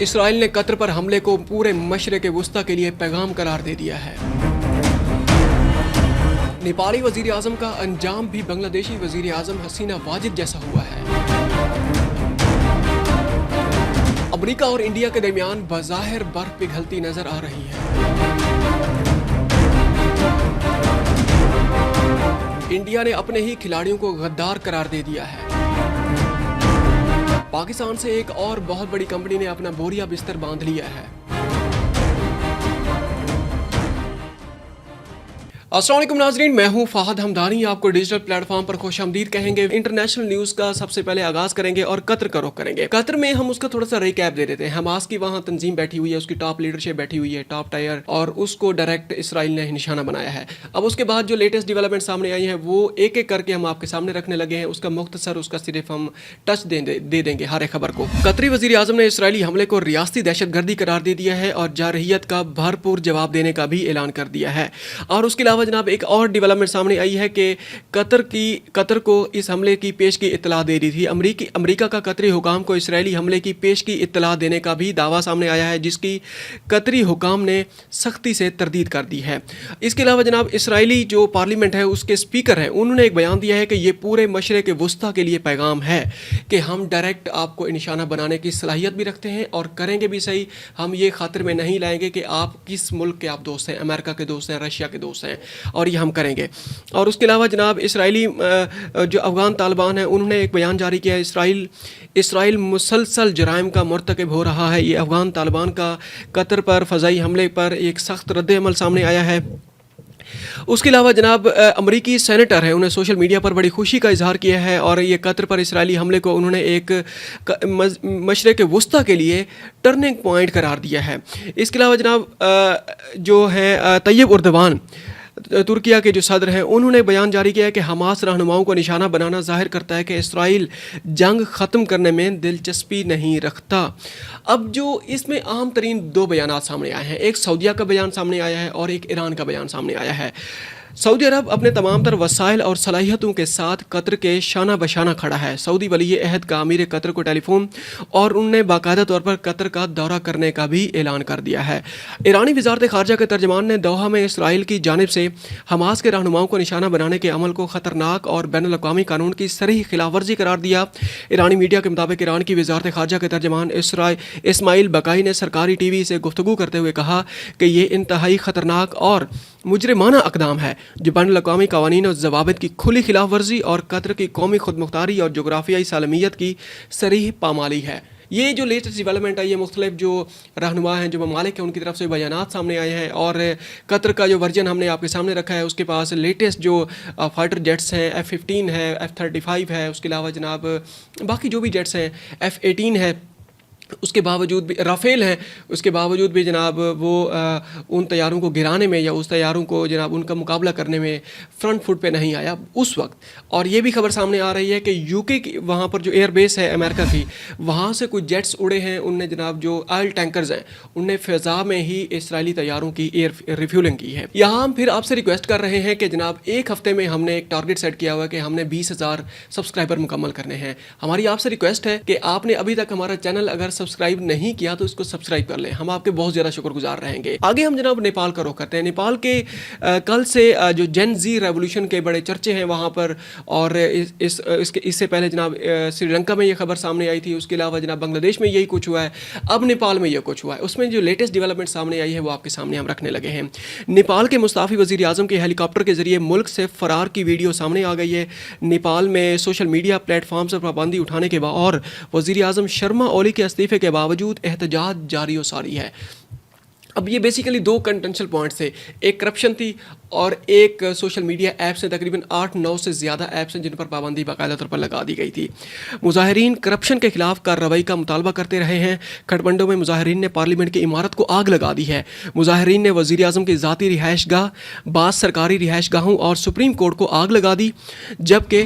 اسرائیل نے قطر پر حملے کو پورے مشرق وسطی کے لیے پیغام قرار دے دیا ہے۔ نیپالی وزیر اعظم کا انجام بھی بنگلہ دیشی وزیر اعظم حسینہ واجد جیسا ہوا ہے۔ امریکہ اور انڈیا کے درمیان بظاہر برف پگھلتی نظر آ رہی ہے۔ انڈیا نے اپنے ہی کھلاڑیوں کو غدار قرار دے دیا ہے۔ پاکستان سے ایک اور بہت بڑی کمپنی نے اپنا بوریا بستر باندھ لیا ہے۔ السلام علیکم ناظرین، میں ہوں فہد ہمدانی، آپ کو ڈیجیٹل پلیٹ فارم پر خوش آمدید کہیں گے۔ انٹرنیشنل نیوز کا سب سے پہلے آغاز کریں گے اور قطر کا رخ کریں گے۔ قطر میں ہم اس کا تھوڑا سا ریکیپ دے دیتے ہیں۔ حماس کی وہاں تنظیم بیٹھی ہوئی ہے، اس کی ٹاپ لیڈرشپ بیٹھی ہوئی ہے، ٹاپ ٹائر، اور اس کو ڈائریکٹ اسرائیل نے نشانہ بنایا ہے۔ اب اس کے بعد جو لیٹسٹ ڈیولپمنٹ سامنے آئی ہیں وہ ایک ایک کر کے ہم آپ کے سامنے رکھنے لگے ہیں۔ اس کا مختصر اس کا صرف ہم ٹچ دے دیں گے ہر ایک خبر کو۔ قطری وزیر اعظم نے اسرائیلی حملے کو ریاستی دہشت گردی قرار دے دیا ہے اور جارحیت کا بھرپور جواب دینے کا بھی اعلان کر دیا ہے۔ اور اس کے علاوہ جناب ایک اور ڈیولپمنٹ سامنے آئی ہے کہ قطر کو اس حملے کی پیش کی اطلاع دے دی تھی۔ امریکہ کا قطری حکام کو اسرائیلی حملے کی پیش کی اطلاع دینے کا بھی دعویٰ سامنے آیا ہے، جس کی قطری حکام نے سختی سے تردید کر دی ہے۔ اس کے علاوہ جناب اسرائیلی جو پارلیمنٹ ہے اس کے اسپیکر ہیں، انہوں نے ایک بیان دیا ہے کہ یہ پورے مشرق وسطی کے لیے پیغام ہے کہ ہم ڈائریکٹ آپ کو نشانہ بنانے کی صلاحیت بھی رکھتے ہیں اور کریں گے بھی صحیح۔ ہم یہ خاطر میں نہیں لائیں گے کہ آپ کس ملک کے آپ دوست ہیں، امریکہ کے دوست ہیں، رشیا کے دوست ہیں، اور یہ ہم کریں گے۔ اور اس کے علاوہ جناب اسرائیلی جو افغان طالبان ہیں انہوں نے ایک بیان جاری کیا ہے۔ اسرائیل مسلسل جرائم کا مرتکب ہو رہا ہے۔ یہ افغان طالبان کا قطر پر فضائی حملے پر ایک سخت رد عمل سامنے آیا ہے۔ اس کے علاوہ جناب امریکی سینیٹر ہیں، انہیں سوشل میڈیا پر بڑی خوشی کا اظہار کیا ہے اور یہ قطر پر اسرائیلی حملے کو انہوں نے ایک مشرق وسطی کے لیے ٹرننگ پوائنٹ قرار دیا ہے۔ اس کے علاوہ جناب جو ہیں طیب اردوان ترکیہ کے جو صدر ہیں، انہوں نے بیان جاری کیا ہے کہ حماس رہنماؤں کو نشانہ بنانا ظاہر کرتا ہے کہ اسرائیل جنگ ختم کرنے میں دلچسپی نہیں رکھتا۔ اب جو اس میں اہم ترین دو بیانات سامنے آئے ہیں، ایک سعودیہ کا بیان سامنے آیا ہے اور ایک ایران کا بیان سامنے آیا ہے۔ سعودی عرب اپنے تمام تر وسائل اور صلاحیتوں کے ساتھ قطر کے شانہ بشانہ کھڑا ہے۔ سعودی ولی عہد کا امیر قطر کو ٹیلی فون اور انہوں نے باقاعدہ طور پر قطر کا دورہ کرنے کا بھی اعلان کر دیا ہے۔ ایرانی وزارت خارجہ کے ترجمان نے دوحہ میں اسرائیل کی جانب سے حماس کے رہنماؤں کو نشانہ بنانے کے عمل کو خطرناک اور بین الاقوامی قانون کی صریح خلاف ورزی قرار دیا۔ ایرانی میڈیا کے مطابق ایران کی وزارت خارجہ کے ترجمان اسماعیل بقائی نے سرکاری ٹی وی سے گفتگو کرتے ہوئے کہا کہ یہ انتہائی خطرناک اور مجرمانہ اقدام ہے جو بین الاقوامی قوانین اور ضوابط کی کھلی خلاف ورزی اور قطر کی قومی خود مختاری اور جغرافیائی سالمیت کی صریح پامالی ہے۔ یہ جو لیٹسٹ ڈیولپمنٹ ہے، یہ مختلف جو رہنما ہیں، جو ممالک ہیں، ان کی طرف سے بیانات سامنے آئے ہیں اور قطر کا جو ورژن ہم نے آپ کے سامنے رکھا ہے، اس کے پاس لیٹسٹ جو فائٹر جیٹس ہیں، F-15 ہے، F-35 ہے، اس کے علاوہ جناب باقی جو بھی جیٹس ہیں، F-18 ہے، اس کے باوجود بھی رافیل ہیں، اس کے باوجود بھی جناب وہ ان طیاروں کو گرانے میں یا اس طیاروں کو جناب ان کا مقابلہ کرنے میں فرنٹ فٹ پہ نہیں آیا اس وقت۔ اور یہ بھی خبر سامنے آ رہی ہے کہ UK کی وہاں پر جو ایئر بیس ہے امریکہ کی، وہاں سے کچھ جیٹس اڑے ہیں، ان نے جناب جو آئل ٹینکرز ہیں ان نے فضا میں ہی اسرائیلی طیاروں کی ایئر ریفیولنگ کی ہے۔ یہاں ہم پھر آپ سے ریکویسٹ کر رہے ہیں کہ جناب ایک ہفتے میں ہم نے ایک ٹارگٹ سیٹ کیا ہوا ہے کہ ہم نے 20,000 سبسکرائبر مکمل کرنے ہیں۔ ہماری آپ سے ریکویسٹ ہے کہ آپ نے ابھی تک ہمارا چینل اگر سبسکرائب نہیں کیا تو اس کو سبسکرائب کر لیں، ہم آپ کے بہت زیادہ شکر گزار رہیں گے۔ آگے ہم جناب نیپال کا رخ کرتے ہیں۔ نیپال کے کل سے جو جین زی ریولوشن کے بڑے چرچے ہیں وہاں پر، اور اس سے پہلے جناب سری لنکا میں یہ خبر سامنے آئی تھی، اس کے علاوہ جناب بنگلہ دیش میں یہی کچھ ہوا ہے، اب نیپال میں یہ کچھ ہوا ہے۔ اس میں جو لیٹسٹ ڈیولپمنٹ سامنے آئی ہے وہ آپ کے سامنے ہم رکھنے لگے ہیں۔ نیپال کے مستعفی وزیر اعظم کے ہیلی کاپٹر کے ذریعے ملک سے فرار کی ویڈیو سامنے آ گئی ہے۔ نیپال میں سوشل میڈیا پلیٹ فارم سے پابندی اٹھانے کے بعد اور وزیر اعظم شرما اولی کے استعفے کے باوجود احتجاج جاری و ساری ہے۔ اب یہ بیسیکلی دو کنٹینشل پوائنٹس تھے، ایک کرپشن تھی اور ایک سوشل میڈیا ایپس ہیں، تقریباً 8-9 سے زیادہ ایپس ہیں جن پر پابندی باقاعدہ طور پر لگا دی گئی تھی۔ مظاہرین کرپشن کے خلاف کارروائی کا مطالبہ کرتے رہے ہیں۔ کھٹمنڈو میں مظاہرین نے پارلیمنٹ کی عمارت کو آگ لگا دی ہے۔ مظاہرین نے وزیر اعظم کی ذاتی رہائش گاہ، بعض سرکاری رہائش گاہوں اور سپریم کورٹ کو آگ لگا دی، جبکہ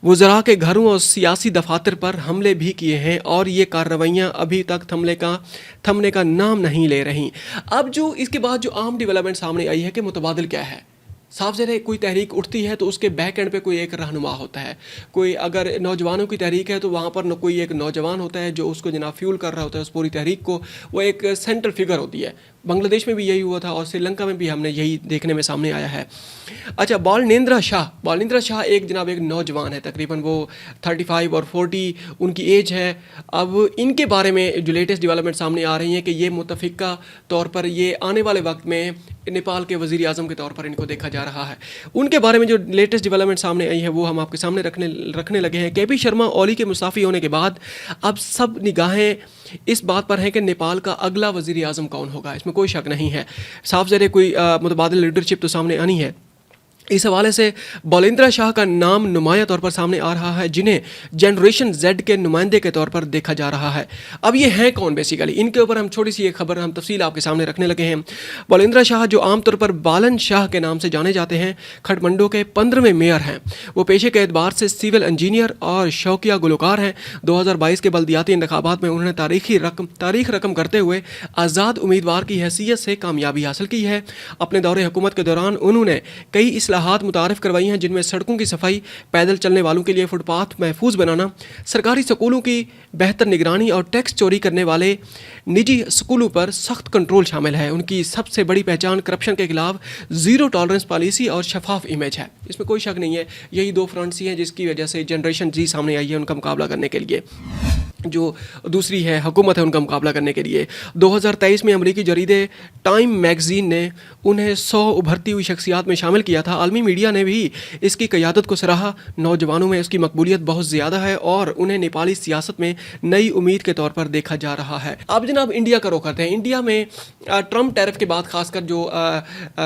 وزراء کے گھروں اور سیاسی دفاتر پر حملے بھی کیے ہیں اور یہ کارروائیاں ابھی تک تھمنے کا نام نہیں لے رہی۔ اب جو اس کے بعد جو عام ڈیولپمنٹ سامنے آئی ہے کہ متبادل کیا ہے، साफ ज़ाहिर है कोई तहरीक उठती है तो उसके बैक एंड पे कोई एक रहनुमा होता है। कोई अगर नौजवानों की तहरीक है तो वहाँ पर कोई एक नौजवान होता है जो उसको जनाब फ्यूल कर रहा होता है उस पूरी तहरीक को, वो एक सेंट्रल फिगर होती है। बांग्लादेश में भी यही हुआ था और श्रीलंका में भी हमने यही देखने में सामने आया है। अच्छा, बालेंद्र शाह एक जनाब एक नौजवान है, तकरीबन वो 35 और 40 उनकी एज है। अब इनके बारे में जो लेटेस्ट डेवलपमेंट सामने आ रही हैं कि ये मुतफ़िका तौर पर ये आने वाले वक्त में नेपाल के वज़ीर आज़म के तौर पर इनको देखा जा रहा है। उनके बारे में जो लेटेस्ट डेवलपमेंट सामने आई है वो हम आपके सामने रखने लगे हैं। केपी शर्मा ओली के मुस्ताफ़ी होने के बाद अब सब निगाहें इस बात पर हैं कि नेपाल का अगला वज़ीर आज़म कौन होगा, इसमें कोई शक नहीं है। साफ ज़ाहिर कोई मुतबादिल लीडरशिप तो सामने आनी है। इस हवाले से बालेंद्र शाह का नाम नुमाया तौर पर सामने आ रहा है, जिन्हें जनरेशन जेड के नुमाइंदे के तौर पर देखा जा रहा है। अब ये हैं कौन बेसिकली, इनके ऊपर हम छोटी सी एक खबर हम तफसील आपके सामने रखने लगे हैं। बालेंद्र शाह जो आमतौर पर बालन शाह के नाम से जाने जाते हैं, खटमंडो के 15वें मेयर हैं। वो पेशे के एतबार से सिविल इंजीनियर और शौकिया गुलकार हैं। 2022 के बल्दियाती इंतखाबात में उन्होंने तारीख रकम करते हुए आज़ाद उम्मीदवार की हैसियत से कामयाबी हासिल की है। अपने दौरे हुकूमत के दौरान उन्होंने कई इस्लाहात मुतारिफ करवाई हैं, जिनमें सड़कों की सफाई, पैदल चलने वालों के लिए फुटपाथ महफूज बनाना, सरकारी स्कूलों की बेहतर निगरानी और टैक्स चोरी करने वाले निजी स्कूलों पर सख्त कंट्रोल शामिल है। उनकी सबसे बड़ी पहचान करप्शन के खिलाफ ज़ीरो टॉलरेंस पॉलिसी और शफाफ इमेज है। इसमें कोई शक नहीं है, यही दो फ्रंट्स ही हैं जिसकी वजह से जनरेशन जी सामने आई है उनका मुकाबला करने के लिए। जो दूसरी है हुकूमत है उनका मुकाबला करने के लिए 2023 में अमरीकी जरीदे टाइम मैगज़ीन ने उन्हें 100 उभरती हुई शख्सियात में शामिल किया था। आलमी मीडिया ने भी इसकी क़यादत को सराहा। नौजवानों में उसकी मकबूलियत बहुत ज़्यादा है और उन्हें नेपाली सियासत में नई उम्मीद के तौर पर देखा जा रहा है। अब जनाब इंडिया का रुख करते हैं। इंडिया में ट्रम्प टैरिफ के बाद खासकर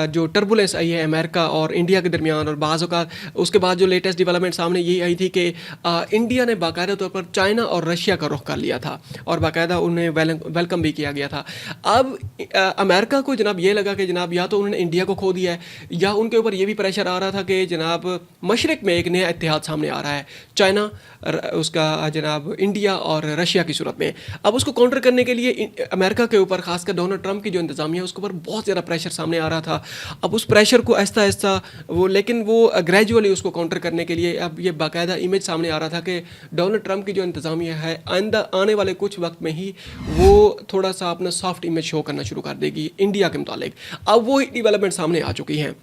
जो टर्बुलेंस आई है अमेरिका और इंडिया के दरमियान, और बाज़ औक़ात उसके बाद जो लेटेस्ट डेवलपमेंट सामने ये आई थी कि इंडिया ने बाकायदा तौर पर चाइना और रशिया का रुख कर लिया था और बाकायदा उन्हें वेलकम भी किया गया था। अब अमेरिका को जनाब ये लगा कि जनाब या तो उन्होंने इंडिया को खो दिया है या उनके ऊपर ये भी प्रेशर आ रहा था कि जनाब मशरिक में एक नया इत्तेहाद सामने आ रहा है, चाइना उसका जनाब इंडिया और रशिया की सूरत में। अब उसको काउंटर करने के लिए अमेरिका के ऊपर खासकर डोनाल्ड ट्रंप की जो इंतज़ामिया है उसके ऊपर बहुत ज़्यादा प्रेशर सामने आ रहा था। अब उस प्रेशर को आहिस्ता आहिस्ता वो ग्रेजुअली उसको काउंटर करने के लिए अब ये बाकायदा इमेज सामने आ रहा था कि डोनाल्ड ट्रंप की जो इंतज़ामिया है आने वाले कुछ वक्त में ही वो थोड़ा सा अपना सॉफ्ट इमेज शो करना शुरू कर देगी इंडिया के मुतालिक। अब वो डेवलपमेंट सामने आ चुकी हैं।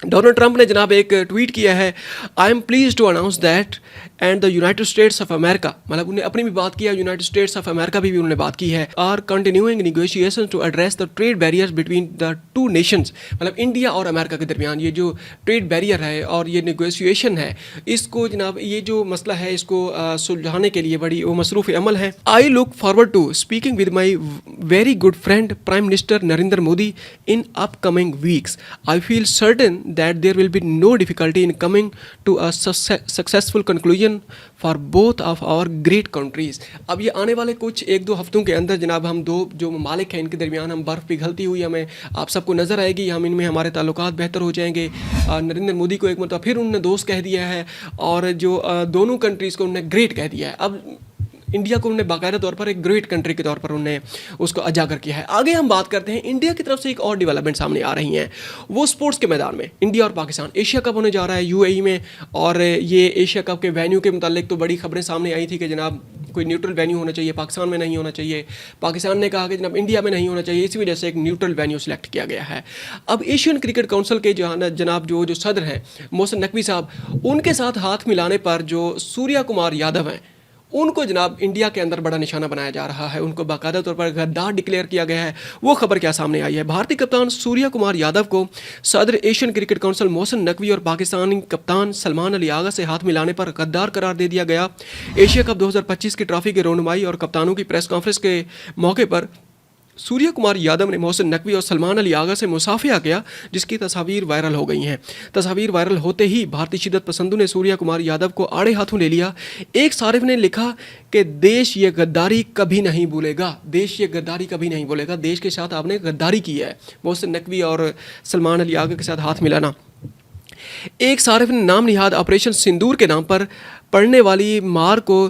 डोनाल्ड ट्रंप ने जनाब एक ट्वीट किया है, I am pleased to announce that and the United States of America, मतलब उन्हें अपनी भी बात किया, यूनाइटेड स्टेट्स ऑफ अमेरिका भी उन्होंने बात की है, are continuing negotiations to address the trade barriers between the two nations, मतलब इंडिया और अमेरिका के दरमियान ये जो ट्रेड बैरियर है और ये निगोशिएशन है, इसको जनाब ये जो मसला है इसको सुलझाने के लिए बड़ी वो मसरूफ़ अमल है। I look forward to speaking with my very good friend Prime Minister Narendra Modi in upcoming weeks. I feel certain that there will be no difficulty in coming to a successful conclusion for both of our great countries। अब ये आने वाले कुछ एक दो हफ्तों के अंदर जनाब हम दो जो ममालिक हैं इनके दरमियान हम बर्फ़ पिघलती हुई हमें आप सबको नज़र आएगी, हम इनमें हमारे ताल्लुकात बेहतर हो जाएंगे। नरेंद्र मोदी को एक मतलब फिर उन्होंने दोस्त कह दिया है और जो दोनों कंट्रीज़ को उन्होंने ग्रेट कह दिया है। अब इंडिया को उन्होंने बाकायदा तौर पर एक ग्रेट कंट्री के तौर पर उन्होंने उसको उजागर किया है। आगे हम बात करते हैं इंडिया की तरफ से एक और डेवलपमेंट सामने आ रही हैं, वो स्पोर्ट्स के मैदान में इंडिया और पाकिस्तान एशिया कप होने जा रहा है यूएई में, और ये एशिया कप के वेन्यू के मुतालिक तो बड़ी खबरें सामने आई थी कि जनाब कोई न्यूट्रल वेन्यू होना चाहिए, पाकिस्तान में नहीं होना चाहिए। पाकिस्तान ने कहा कि जनाब इंडिया में नहीं होना चाहिए, इसी वजह से एक न्यूट्रल वेन्यू सिलेक्ट किया गया है। अब एशियन क्रिकेट काउंसिल के जनाब जो सदर हैं मोहसिन नकवी साहब, उनके साथ हाथ मिलाने पर जो सूर्या कुमार यादव हैं उनको जनाब इंडिया के अंदर बड़ा निशाना बनाया जा रहा है, उनको बाकायदा तौर पर गद्दार डिक्लेयर किया गया है। वो खबर क्या सामने आई है, भारतीय कप्तान सूर्या कुमार यादव को सदर Asian cricket council Mohsin Naqvi और पाकिस्तानी कप्तान सलमान अली आगा से हाथ मिलाने पर गद्दार करार दे दिया गया। एशिया कप 2025 की ट्रॉफी की रोनुमाई और कप्तानों की प्रेस कॉन्फ्रेंस के मौके पर सूर्या कुमार यादव ने मोहसिन नकवी और सलमान अली आगा से मुसाफिया किया, जिसकी तस्वीर वायरल हो गई हैं। तस्वीर वायरल होते ही भारतीय शिद्दत पसंदों ने सूर्या कुमार यादव को आड़े हाथों ले लिया। एक सारिफ ने लिखा कि देश ये गद्दारी कभी नहीं भूलेगा, देश ये गद्दारी कभी नहीं भूलेगा, देश के साथ आपने गद्दारी की है। मोहसिन नकवी और सलमान अली आगा के साथ हाथ मिलाना। एक सारिफ ने नाम निहाद ऑपरेशन सिंदूर के नाम पर पड़ने वाली मार को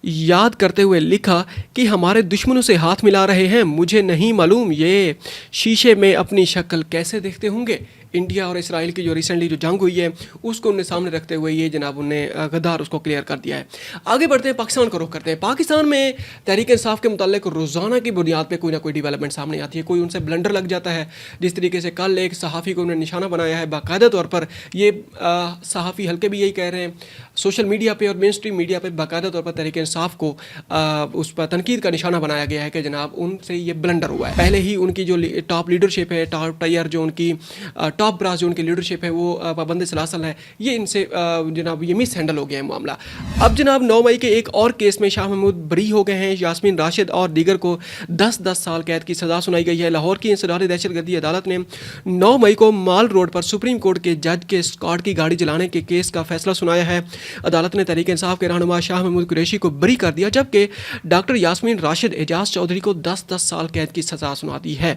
याद करते हुए लिखा कि हमारे दुश्मनों से हाथ मिला रहे हैं, मुझे नहीं मालूम ये शीशे में अपनी शक्ल कैसे देखते होंगे। इंडिया और इसराइल की जो रिसेंटली जो जंग हुई है उसको उन्हें सामने रखते हुए ये जनाब उन्हें गद्दार उसको क्लियर कर दिया है। आगे बढ़ते हैं, पाकिस्तान का रुख करते हैं। पाकिस्तान में तहरीक इंसाफ के मुतालिक रोज़ाना की बुनियाद पर कोई ना कोई डेवलपमेंट सामने आती है, कोई उनसे ब्लंडर लग जाता है। जिस तरीके से कल एक सहाफ़ी को उन्होंने निशाना बनाया है बाकायदा तौर पर, ये सहाफ़ी हल्के भी यही कह रहे हैं, सोशल मीडिया पे और मेन स्ट्रीम मीडिया पे बाकायदा तौर पर तहरीक इंसाफ को उस पर तनकीद का निशाना बनाया गया है कि जनाब उनसे ये ब्लंडर हुआ है। पहले ही उनकी जो टॉप लीडरशिप है, टॉप टायर जो उनकी टॉप ब्रास जो उनकी लीडरशिप है वो पाबंद सलासल है, ये इनसे जनाब ये मिस हैंडल हो गया है मामला। अब जनाब 9 मई के एक और केस में शाह महमूद बरी हो गए हैं। यास्मीन राशिद और दीगर को 10-10 साल कैद की सज़ा सुनाई गई है। लाहौर की इंसदादी दहशतगर्दी अदालत ने 9 मई को माल रोड पर सुप्रीम कोर्ट के जज के स्कॉट की गाड़ी जलाने के केस का फैसला सुनाया है। अदालत ने तहरीक इंसाफ के रहनुमा शाह महमूद कुरैशी को बरी कर दिया, जबकि डॉक्टर यास्मीन राशिद, एजाज चौधरी को 10-10 साल कैद की सज़ा सुना दी है।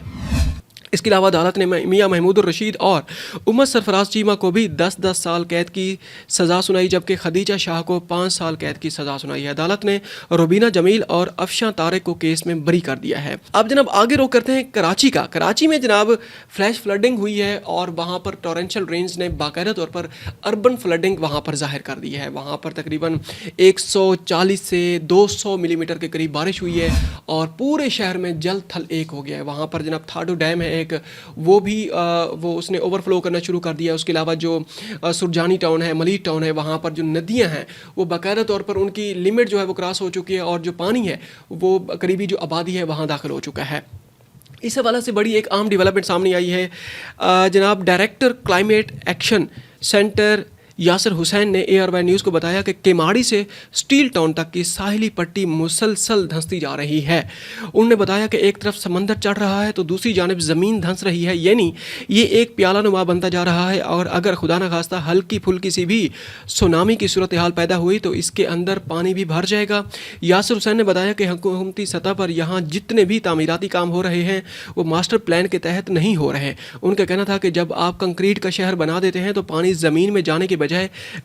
इसके अलावा अदालत ने मियां महमूद रशीद और उमर सरफराज चीमा को भी 10-10 साल कैद की सज़ा सुनाई, जबकि खदीजा शाह को 5 साल कैद की सज़ा सुनाई है। अदालत ने रुबीना जमील और अफशां तारिक को केस में बरी कर दिया है। अब जनाब आगे रुख करते हैं कराची का। कराची में जनाब फ्लैश फ्लडिंग हुई है और वहाँ पर टॉरेंशियल रेंज ने बाकायदा तौर पर अर्बन फ्लडिंग वहाँ पर जाहिर कर दी है। वहाँ पर तकरीबन 140 से 200 मिलीमीटर के करीब बारिश हुई है और पूरे शहर में जल थल एक हो गया है। वहाँ पर जनाब थाडो डैम है एक, वो भी वो उसने ओवरफ्लो करना शुरू कर दिया है। उसके अलावा जो सुरजानी टाउन है, मलीद टाउन है, वहाँ पर जो नदियाँ हैं वो बाकायदा तौर पर उनकी लिमिट जो है वो क्रॉस हो चुकी है और जो पानी है वो करीबी जो आबादी है वहाँ दाखिल हो चुका है। इस हवाले से बड़ी एक आम डेवलपमेंट सामने आई है। जनाब director climate action centre Yasir Hussain ने ARY न्यूज़ को बताया कि केमाड़ी से स्टील टाउन तक की साहिली पट्टी मुसलसल धंसती जा रही है। उन्होंने बताया कि एक तरफ समंदर चढ़ रहा है तो दूसरी जानिब ज़मीन धंस रही है, यानी ये एक प्याला नुमा बनता जा रहा है और अगर खुदा न खास्ता हल्की फुल्की सी भी सुनामी की सूरत हाल पैदा हुई तो इसके अंदर पानी भी भर जाएगा। यासिर हुसैन ने बताया कि हुकूमती सतह पर यहाँ जितने भी तामीराती काम हो रहे हैं वो मास्टर प्लान के तहत नहीं हो रहे। उनका कहना था कि जब आप कंक्रीट का शहर बना देते हैं तो पानी ज़मीन में जाने के बजाय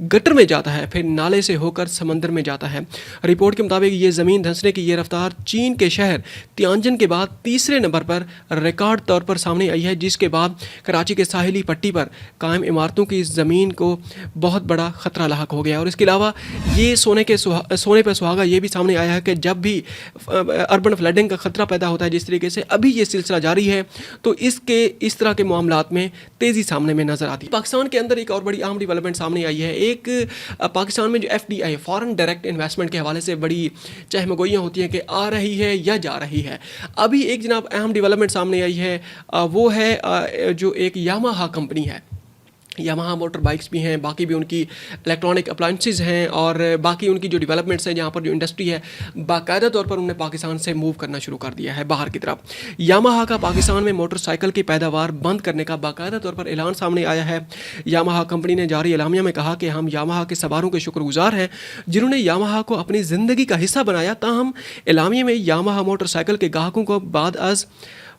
गटर में जाता है, फिर नाले से होकर समंदर में जाता है। रिपोर्ट के मुताबिक ये ज़मीन धंसने की ये रफ्तार चीन के शहर तियानजिन के बाद तीसरे नंबर पर रिकॉर्ड तौर पर सामने आई है, जिसके बाद कराची के साहिली पट्टी पर कायम इमारतों की ज़मीन को बहुत बड़ा ख़तरा लाहक हो गया। और इसके अलावा ये सोने पर सुहागा ये भी सामने आया है कि जब भी अर्बन फ्लडिंग का ख़तरा पैदा होता है, जिस तरीके से अभी ये सिलसिला जारी है, तो इस तरह के मामलात में तेज़ी सामने में नज़र आती है। पाकिस्तान के अंदर एक और बड़ी अहम डेवलपमेंट सामने आई है। एक पाकिस्तान में जो FDI फॉरेन डायरेक्ट इन्वेस्टमेंट के हवाले से बड़ी चहमगोइयाँ होती हैं कि आ रही है या जा रही है। अभी एक जनाब अहम डेवलपमेंट सामने आई है, वो है जो एक यामाहा कंपनी है। यामाहा मोटर बाइक्स भी हैं, बाकी भी उनकी इलेक्ट्रॉनिक अप्लाइंसेस हैं और बाकी उनकी जो डेवलपमेंट्स हैं, जहाँ पर जो इंडस्ट्री है बाकायदा तौर पर उन्होंने पाकिस्तान से मूव करना शुरू कर दिया है बाहर की तरफ। यामाहा का पाकिस्तान में मोटरसाइकिल की पैदावार बंद करने का बाकायदा तौर पर ऐलान सामने आया है। यामाहा कंपनी ने जारी एलामिया में कहा कि हम यामाहा के सवारों के शुक्रगुजार हैं जिन्होंने यामाहा को अपनी ज़िंदगी का हिस्सा बनाया। ताहम एलामिया में यामाहा मोटरसाइकिल के ग्राहकों को बाद अज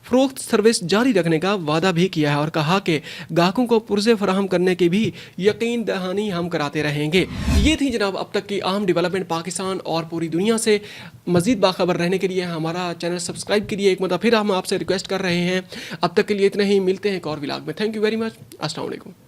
फ़रोख्त सर्विस जारी रखने का वादा भी किया है और कहा कि ग्राहकों को पुर्ज़े फराहम करने की भी यकीन दहानी हम कराते रहेंगे। ये थी जनाब अब तक की अहम डेवलपमेंट पाकिस्तान और पूरी दुनिया से। मज़ीद बाखबर रहने के लिए हमारा चैनल सब्सक्राइब करिए। एक मतलब फिर हम आपसे रिक्वेस्ट कर रहे हैं। अब तक के लिए इतना ही, मिलते हैं एक और व्लॉग में। Thank you very much. अस्सलाम वालेकुम।